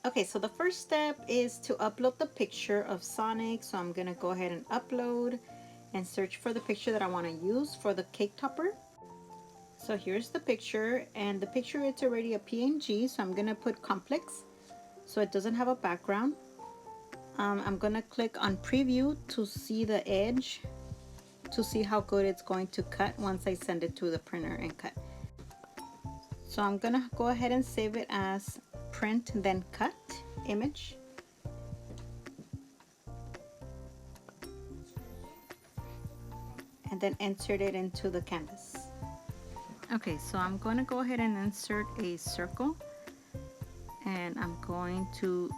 Okay, so the first step is to upload the picture of Sonic. So I'm gonna go ahead and upload and search for the picture that I want to use for the cake topper. So here's the picture, and the picture it's already a PNG, so I'm gonna put complex so it doesn't have a background. I'm gonna click on preview to see the edge, to see how good it's going to cut once I send it to the printer and cut. So I'm gonna go ahead and save it as print then cut image, and then insert it into the canvas. Okay, so I'm going to go ahead and insert a circle, and I'm going to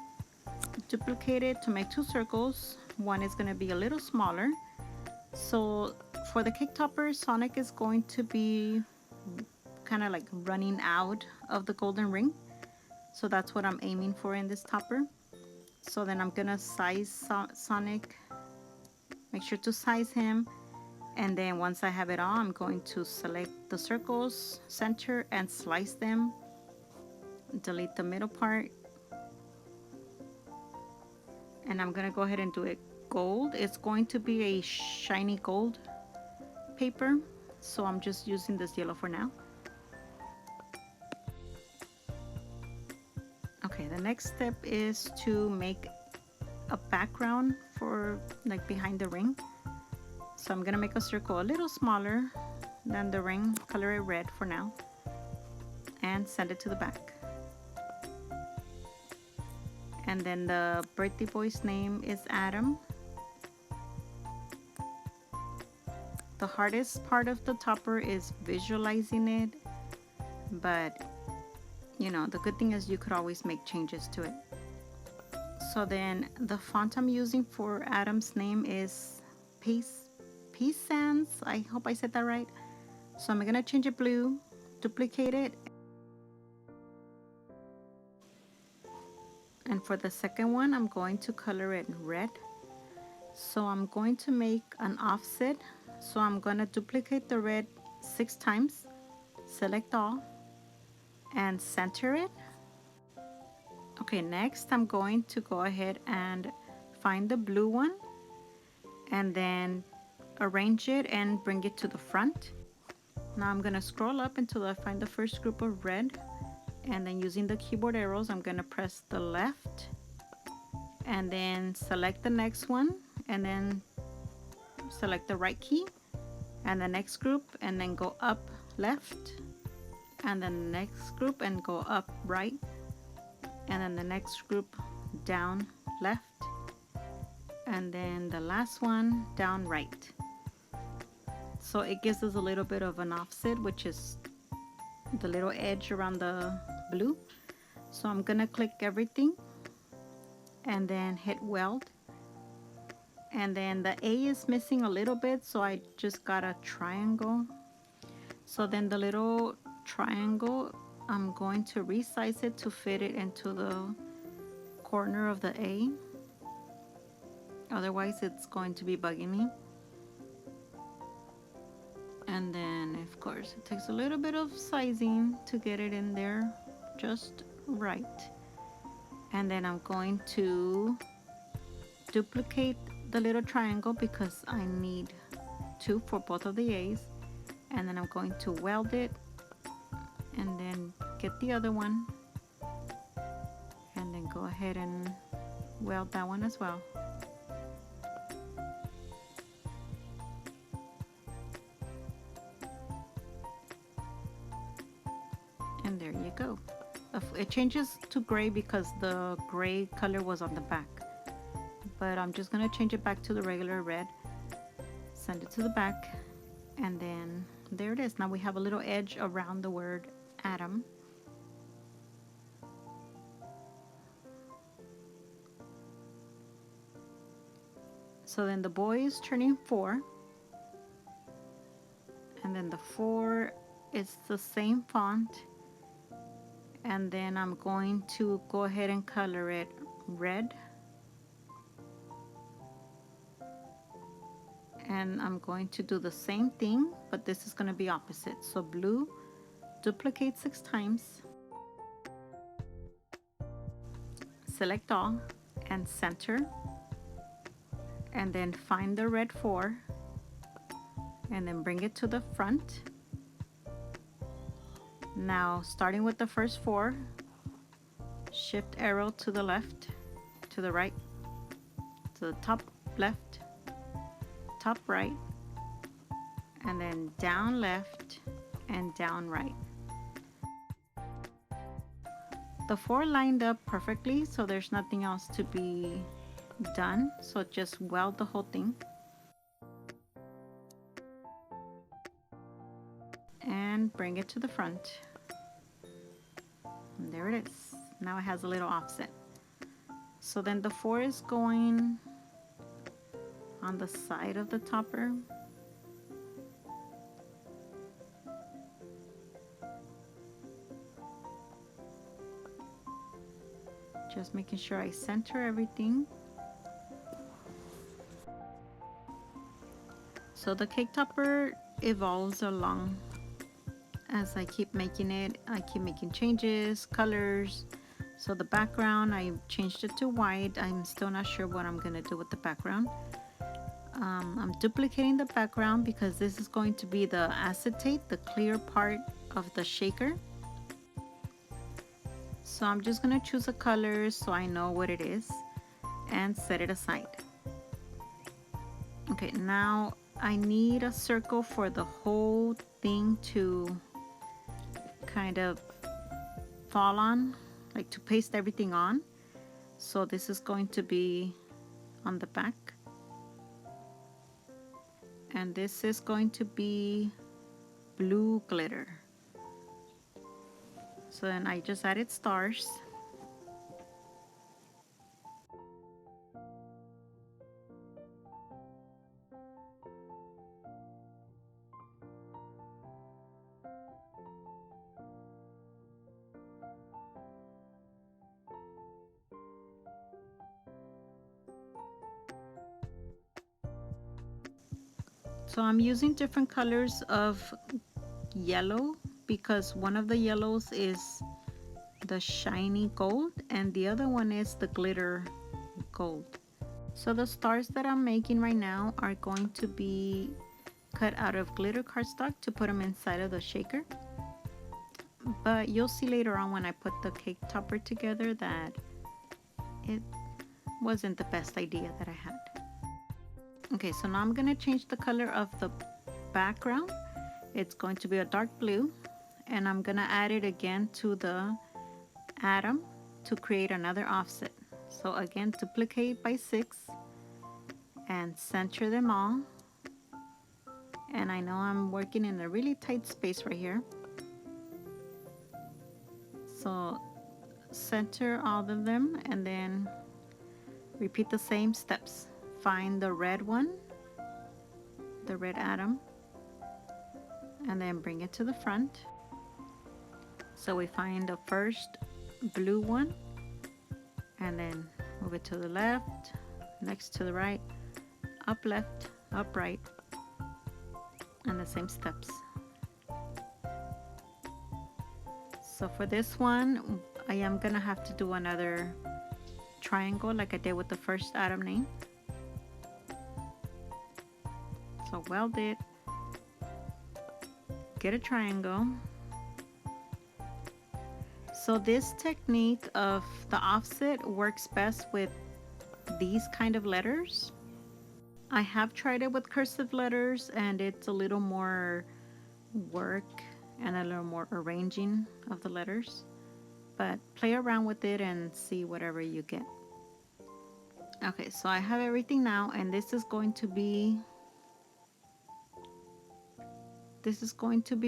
duplicate it to make two circles. One is going to be a little smaller. So for the cake topper, Sonic is going to be kind of like running out of the golden ring. So that's what I'm aiming for in this topper. So then I'm going to size Sonic, make sure to size him. And then once I have it all, I'm going to select the circles, center, and slice them. Delete the middle part. And I'm going to go ahead and do it gold. It's going to be a shiny gold paper. So I'm just using this yellow for now. Okay, the next step is to make a background for like behind the ring. So I'm going to make a circle a little smaller than the ring, color it red for now, and send it to the back. And then the birthday boy's name is Adam. The hardest part of the topper is visualizing it, but you know, the good thing is you could always make changes to it. So then the font I'm using for Adam's name is Peace Sans. I hope I said that right. So I'm gonna change it blue, duplicate it. And for the second one, I'm going to color it red. So I'm going to make an offset. So I'm gonna duplicate the red 6 times, select all, and center it. Okay, next I'm going to go ahead and find the blue one and then arrange it and bring it to the front. Now I'm gonna scroll up until I find the first group of red, and then using the keyboard arrows, I'm gonna press the left and then select the next one, and then select the right key and the next group, and then go up left, and then the next group and go up right, and then the next group down left, and then the last one down right. So it gives us a little bit of an offset, which is the little edge around the blue. So I'm gonna click everything and then hit weld, and then the A is missing a little bit, so I just got a triangle. So then the little triangle, I'm going to resize it to fit it into the corner of the A. Otherwise it's going to be bugging me. And then of course it takes a little bit of sizing to get it in there just right. And then I'm going to duplicate the little triangle because I need 2 for both of the A's, and then I'm going to weld it and then get the other one and then go ahead and weld that one as well. And there you go. It changes to gray because the gray color was on the back, but I'm just gonna change it back to the regular red, send it to the back, and then there it is. Now we have a little edge around the word Adam. So then the boy is turning 4, and then the 4 is the same font, and then I'm going to go ahead and color it red, and I'm going to do the same thing, but this is going to be opposite. So blue, duplicate 6 times, select all and center, and then find the red 4 and then bring it to the front. Now starting with the first 4, shift arrow to the left, to the right, to the top left, top right, and then down left and down right. The 4 lined up perfectly, so there's nothing else to be done. So just weld the whole thing. And bring it to the front. And there it is. Now it has a little offset. So then the 4 is going on the side of the topper. Just making sure I center everything. So the cake topper evolves along as I keep making it. I keep making changes, colors. So the background, I changed it to white. I'm still not sure what I'm gonna do with the background. I'm duplicating the background because this is going to be the acetate, the clear part of the shaker. So I'm just gonna choose a color so I know what it is and set it aside. Okay, now I need a circle for the whole thing to kind of fall on, like to paste everything on. So this is going to be on the back. And this is going to be blue glitter. So then I just added stars. So I'm using different colors of yellow because one of the yellows is the shiny gold and the other one is the glitter gold. So the stars that I'm making right now are going to be cut out of glitter cardstock to put them inside of the shaker. But you'll see later on when I put the cake topper together that it wasn't the best idea that I had. Okay, so now I'm gonna change the color of the background. It's going to be a dark blue, and I'm gonna add it again to the atom to create another offset. So again, duplicate by 6 and center them all. And I know I'm working in a really tight space right here. So center all of them and then repeat the same steps. Find the red one, the red atom, and then bring it to the front. So we find the first blue one and then move it to the left, next to the right, up left, up right, and the same steps. So for this one, I am gonna have to do another triangle like I did with the first atom name. So weld it, get a triangle. So this technique of the offset works best with these kind of letters. I have tried it with cursive letters and it's a little more work and a little more arranging of the letters, but play around with it and see whatever you get. Okay, so I have everything now, and this is going to be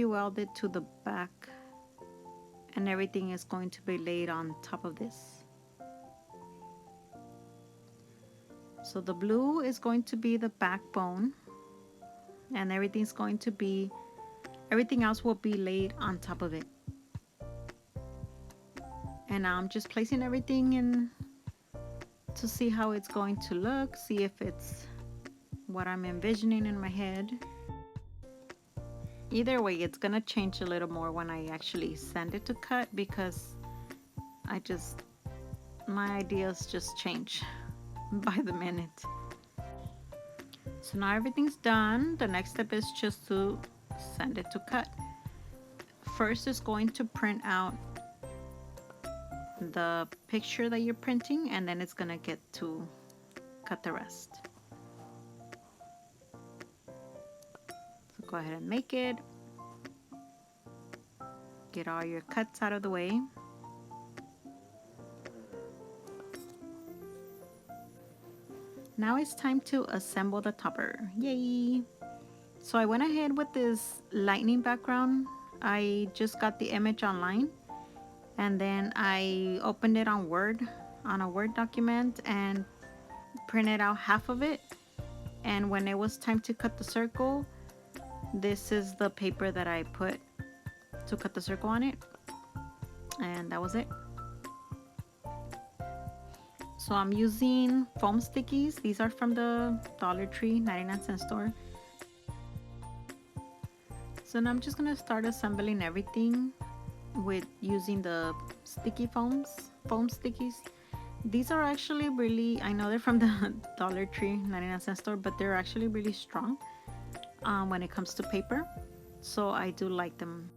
welded to the back, and everything is going to be laid on top of this. So the blue is going to be the backbone, and everything else will be laid on top of it. And now I'm just placing everything in to see how it's going to look, see if it's what I'm envisioning in my head. Either way, it's gonna change a little more when I actually send it to cut because I just my ideas just change by the minute. So now everything's done. The next step is just to send it to cut. First is going to print out the picture that you're printing, and then it's gonna get to cut the rest. So go ahead and make it. Get all your cuts out of the way. Now it's time to assemble the topper. Yay! So I went ahead with this lightning background. I just got the image online, and then I opened it on a Word document, and printed out half of it. And when it was time to cut the circle, this is the paper that I put to cut the circle on it, and that was it. So I'm using foam stickies. These are from the Dollar Tree 99-cent store. So now I'm just gonna start assembling everything with using the foam stickies. These are actually really, I know they're from the Dollar Tree 99-cent store, but they're actually really strong when it comes to paper. So I do like them.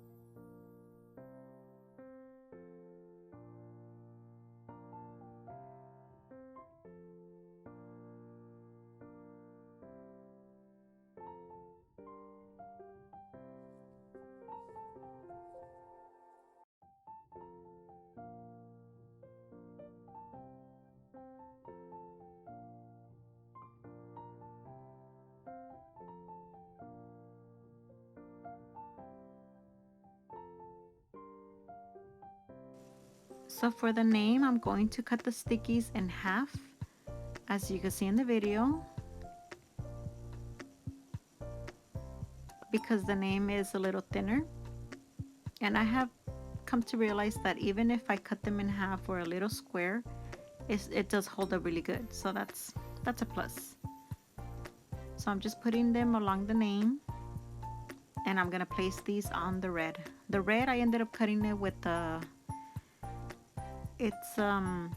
So for the name, I'm going to cut the stickies in half, as you can see in the video, because the name is a little thinner. And I have come to realize that even if I cut them in half or a little square, it does hold up really good. So that's a plus. So I'm just putting them along the name, and I'm gonna place these on the red. The red, I ended up cutting it with it's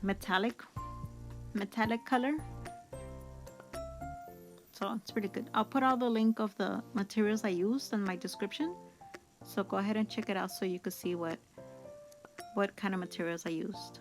metallic color, so it's pretty good. I'll put all the link of the materials I used in my description, so go ahead and check it out so you can see what kind of materials I used.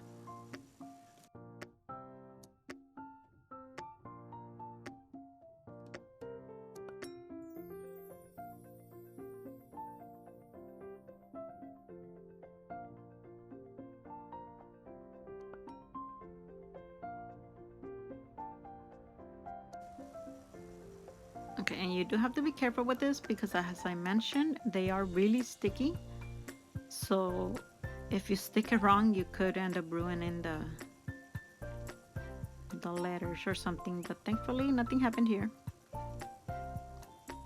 Okay, and you do have to be careful with this because, as I mentioned, they are really sticky. So if you stick it wrong, you could end up ruining the letters or something. But thankfully, nothing happened here.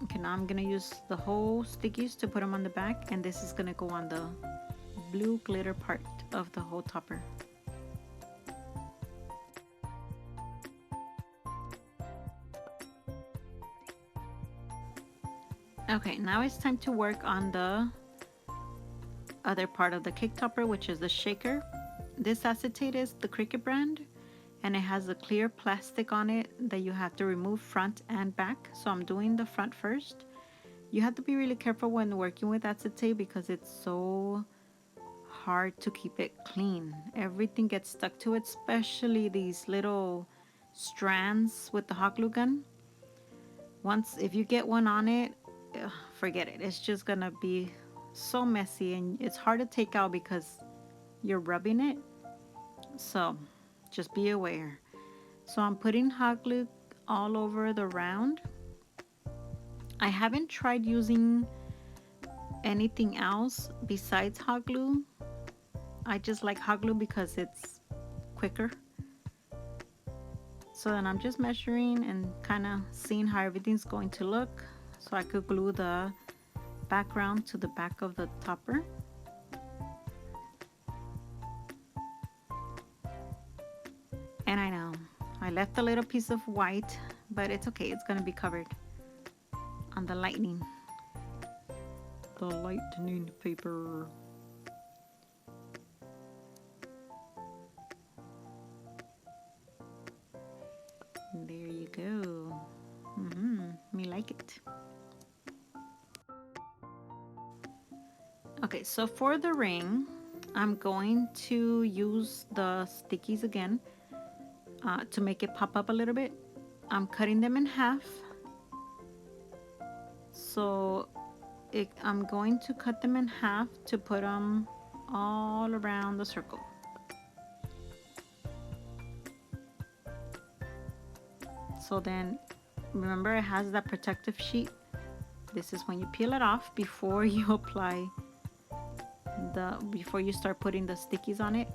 Okay, now I'm gonna use the whole stickies to put them on the back, and this is gonna go on the blue glitter part of the whole topper. Okay, now it's time to work on the other part of the cake topper, which is the shaker. This acetate is the Cricut brand, and it has a clear plastic on it that you have to remove front and back. So I'm doing the front first. You have to be really careful when working with acetate because it's so hard to keep it clean. Everything gets stuck to it, especially these little strands with the hot glue gun. If you get one on it, forget it. It's just gonna be so messy, and it's hard to take out because you're rubbing it. So just be aware. So I'm putting hot glue all over the round. I haven't tried using anything else besides hot glue. I just like hot glue because it's quicker. So then I'm just measuring and kind of seeing how everything's going to look, so I could glue the background to the back of the topper. And I know I left a little piece of white, but it's okay, it's gonna be covered on the lightning paper. it. Okay, so for the ring, I'm going to use the stickies again to make it pop up a little bit. I'm cutting them in half. So I'm going to cut them in half to put them all around the circle. So then, remember it has that protective sheet. This is when you peel it off before you apply before you start putting the stickies on it.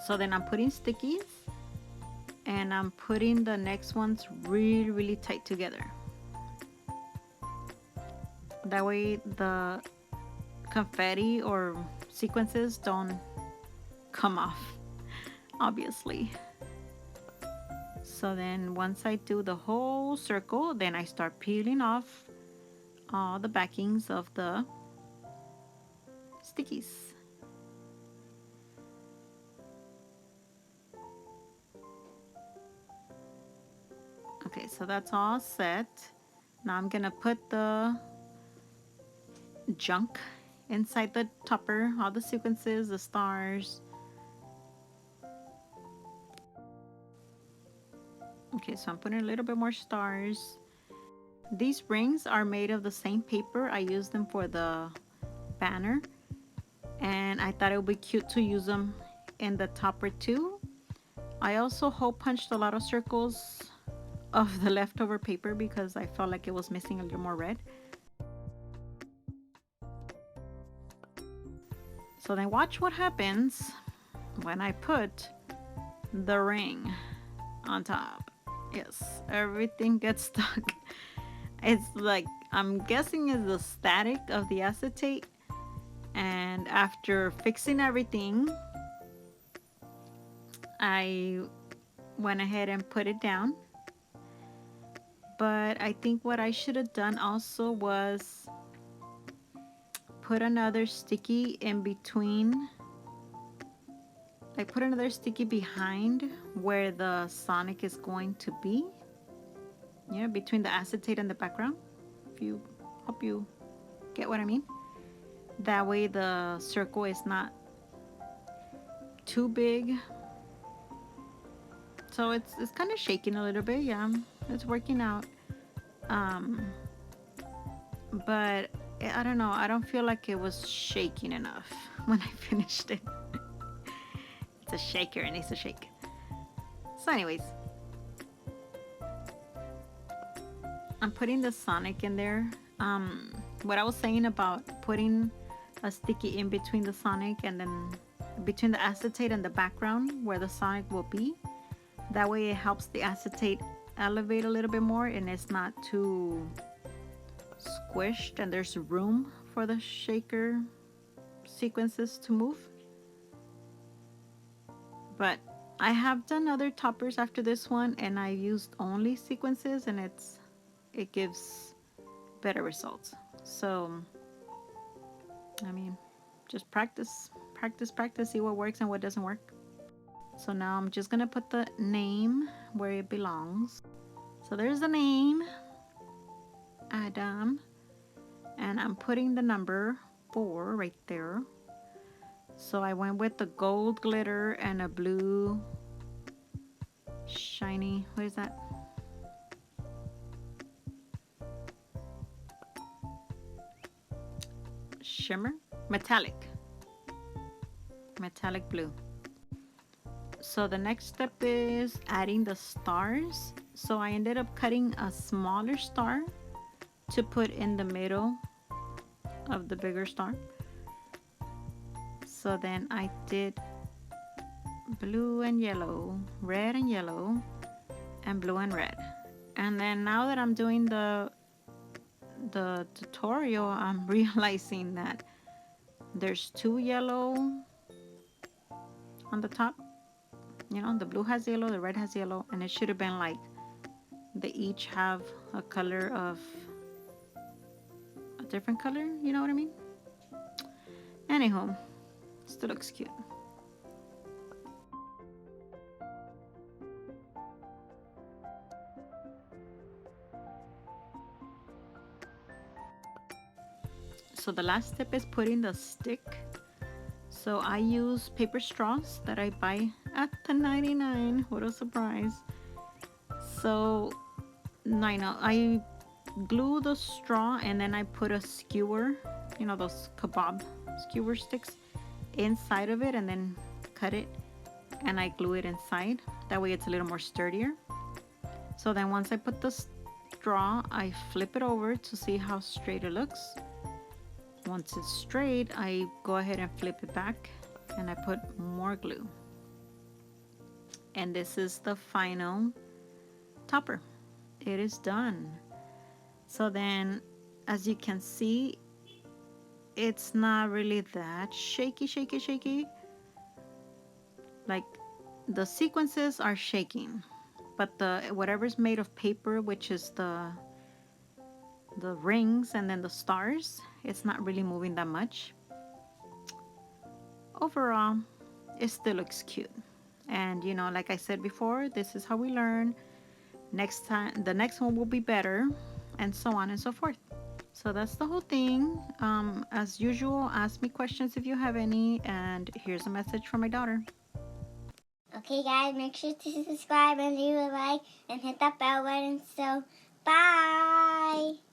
So then I'm putting stickies and I'm putting the next ones really, really tight together. That way the confetti or sequences don't come off, obviously. So then once I do the whole circle, then I start peeling off all the backings of the stickies. Okay, so that's all set. Now I'm gonna put the junk inside the topper, all the sequences, the stars. Okay, so I'm putting a little bit more stars. These rings are made of the same paper. I used them for the banner, and I thought it would be cute to use them in the topper too. I also hole punched a lot of circles of the leftover paper because I felt like it was missing a little more red. So then watch what happens when I put the ring on top. Yes, everything gets stuck. It's like, I'm guessing it's the static of the acetate, and after fixing everything, I went ahead and put it down. But I think what I should have done also was put another sticky in between, like put another sticky behind where the Sonic is going to be, you know, between the acetate and the background. Hope you get what I mean. That way the circle is not too big. So it's kind of shaking a little bit. Yeah, it's working out. But I don't know, I don't feel like it was shaking enough when I finished it. It's a shaker, it needs to shake. So anyways, I'm putting the Sonic in there. What I was saying about putting a sticky in between the Sonic and then between the acetate and the background where the Sonic will be. That way it helps the acetate elevate a little bit more and it's not too squished, and there's room for the shaker sequences to move. But I have done other toppers after this one and I used only sequences, and it gives better results. So I mean, just practice, see what works and what doesn't work. So now I'm just gonna put the name where it belongs. So there's the name, Adam, and I'm putting the number 4 right there. So I went with the gold glitter and a blue shiny, what is that? Shimmer? Metallic blue. So the next step is adding the stars. So I ended up cutting a smaller star to put in the middle of the bigger star. So then I did blue and yellow, red and yellow, and blue and red. And then now that I'm doing the tutorial, I'm realizing that there's 2 yellow on the top. You know, the blue has yellow, the red has yellow, and it should have been like they each have a color of a different color, you know what I mean? Anyhow, still looks cute. So the last step is putting the stick. So I use paper straws that I buy at the 99. What a surprise. So I glue the straw and then I put a skewer, you know, those Kabob skewer sticks inside of it, and then cut it and I glue it inside. That way it's a little more sturdier. So then once I put the straw, I flip it over to see how straight it looks. Once it's straight, I go ahead and flip it back and I put more glue. And this is the final topper. It is done. So then, as you can see, it's not really that shaky. Like the sequences are shaking, but the whatever's made of paper, which is the rings and then the stars, it's not really moving that much. Overall, it still looks cute. And you know, like I said before, this is how we learn. Next time, the next one will be better, and so on and so forth. So that's the whole thing. As usual, ask me questions if you have any, and here's a message from my daughter. Okay guys, make sure to subscribe and leave a like and hit that bell button. So, bye!